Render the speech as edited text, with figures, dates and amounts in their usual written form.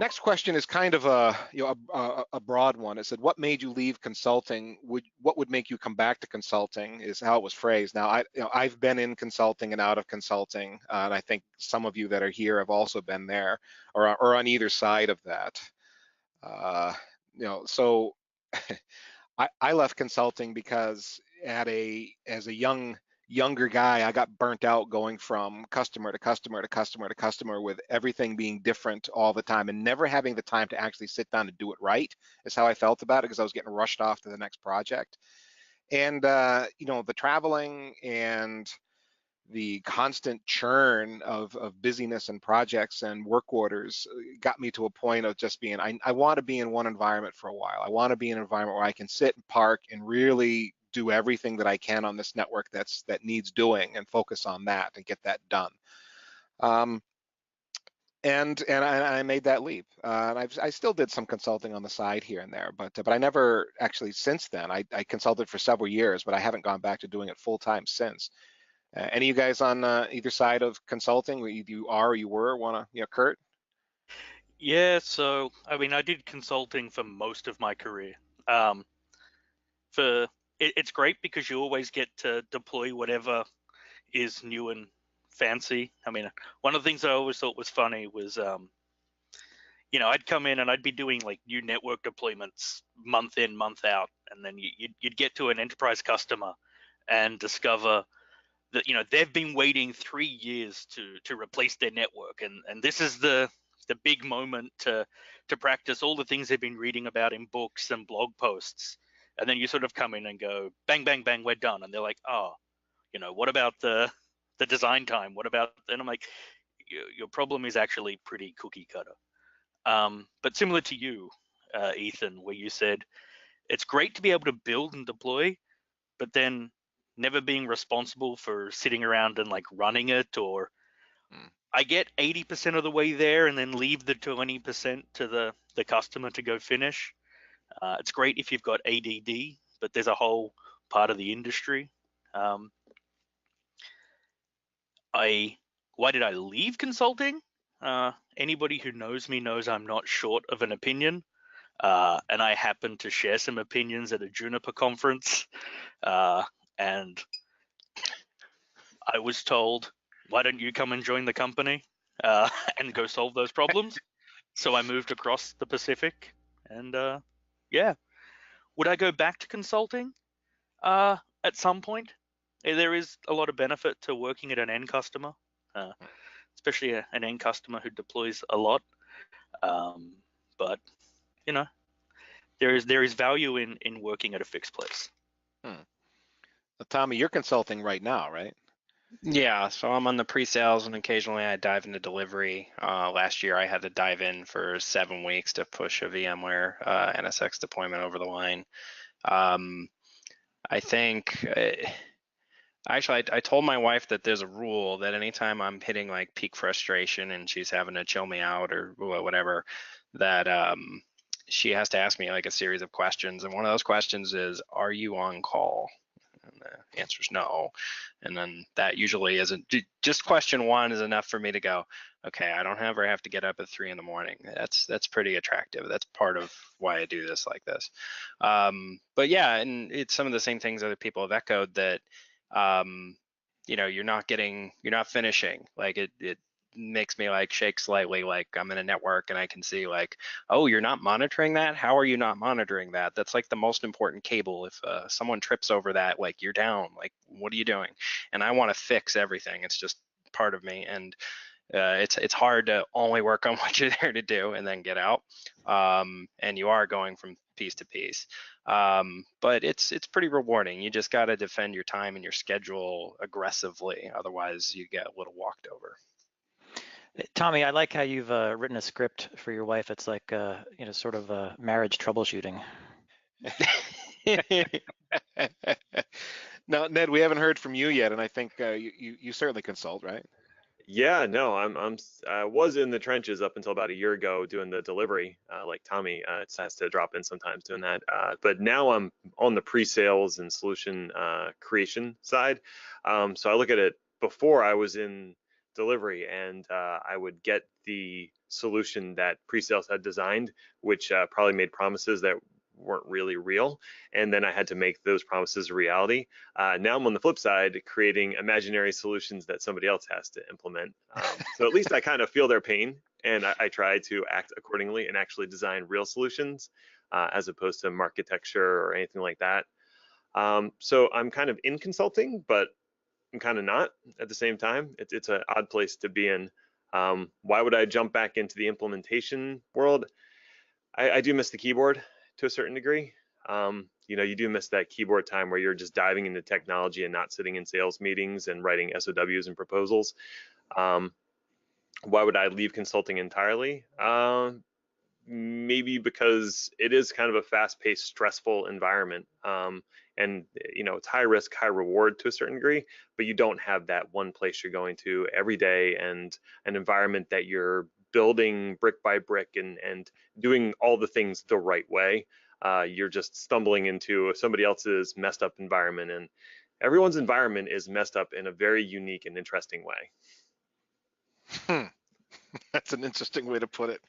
next question is kind of a broad one. It said, "What made you leave consulting? What would make you come back to consulting?" Is how it was phrased. Now, I've been in consulting and out of consulting, and I think some of you that are here have also been there, or on either side of that. Uh, so I left consulting because as a younger guy, I got burnt out going from customer to customer to customer to customer with everything being different all the time and never having the time to actually sit down and do it right, is how I felt about it, because I was getting rushed off to the next project. And the traveling and the constant churn of busyness and projects and work orders got me to a point of just being, I want to be in one environment for a while. I want to be in an environment where I can sit and park and really do everything that I can on this network that needs doing, and focus on that and get that done. And I made that leap, and I still did some consulting on the side here and there, but I never actually, since then, I consulted for several years, but I haven't gone back to doing it full time since. Any of you guys on either side of consulting, either you are or you were, want to, Kurt? Yeah, so I mean, I did consulting for most of my career. It's great because you always get to deploy whatever is new and fancy. I mean, one of the things I always thought was funny was, I'd come in and I'd be doing like new network deployments month in, month out, and then you'd get to an enterprise customer and discover that they've been waiting 3 years to replace their network, and this is the big moment to practice all the things they've been reading about in books and blog posts. And then you sort of come in and go, bang, bang, bang, we're done. And they're like, oh, what about the design time? What about? And I'm like, your problem is actually pretty cookie cutter. But similar to you, Ethan, where you said it's great to be able to build and deploy, but then never being responsible for sitting around and like running it, or I get 80% of the way there and then leave the 20% to the customer to go finish. It's great if you've got ADD, but there's a whole part of the industry. Why did I leave consulting? Anybody who knows me knows I'm not short of an opinion, and I happened to share some opinions at a Juniper conference, and I was told, why don't you come and join the company and go solve those problems? So I moved across the Pacific, and yeah. Would I go back to consulting? At some point. There is a lot of benefit to working at an end customer, especially an end customer who deploys a lot. But there is value in working at a fixed place. Tommy, you're consulting right now, right? Yeah, so I'm on the pre-sales, and occasionally I dive into delivery. Last year I had to dive in for 7 weeks to push a VMware NSX deployment over the line. I think, actually, I told my wife that there's a rule that anytime I'm hitting like peak frustration and she's having to chill me out or whatever, that she has to ask me like a series of questions. And one of those questions is, are you on call? And the answer is no. And then that usually isn't, just question one is enough for me to go, okay, I don't ever have to get up at 3 a.m. That's pretty attractive. That's part of why I do this like this. But yeah, and it's some of the same things other people have echoed, that you're not finishing. Like it makes me like shake slightly, like I'm in a network and I can see like, oh, you're not monitoring that? How are you not monitoring that? That's like the most important cable. If someone trips over that, like you're down, like what are you doing? And I want to fix everything. It's just part of me. And it's hard to only work on what you're there to do and then get out. And you are going from piece to piece. But it's pretty rewarding. You just got to defend your time and your schedule aggressively. Otherwise you get a little walked over. Tommy, I like how you've written a script for your wife. It's like, sort of marriage troubleshooting. Now, Ned, we haven't heard from you yet, and I think you certainly consult, right? Yeah, no, I was in the trenches up until about a year ago doing the delivery, like Tommy has to drop in sometimes doing that. But now I'm on the pre-sales and solution creation side. So I look at it, before I was in delivery, and I would get the solution that pre-sales had designed, which probably made promises that weren't really real, and then I had to make those promises a reality. Now I'm on the flip side, creating imaginary solutions that somebody else has to implement. So at least I kind of feel their pain, and I try to act accordingly and actually design real solutions as opposed to architecture or anything like that. So I'm kind of in consulting, but I'm kind of not at the same time. It's an odd place to be in. Why would I jump back into the implementation world? I do miss the keyboard to a certain degree. You know, you do miss that keyboard time where you're just diving into technology and not sitting in sales meetings and writing SOWs and proposals. Why would I leave consulting entirely? Maybe because it is kind of a fast-paced, stressful environment. And you know, it's high risk, high reward to a certain degree, but you don't have that one place you're going to every day and an environment that you're building brick by brick and doing all the things the right way. You're just stumbling into somebody else's messed up environment, and everyone's environment is messed up in a very unique and interesting way. That's an interesting way to put it.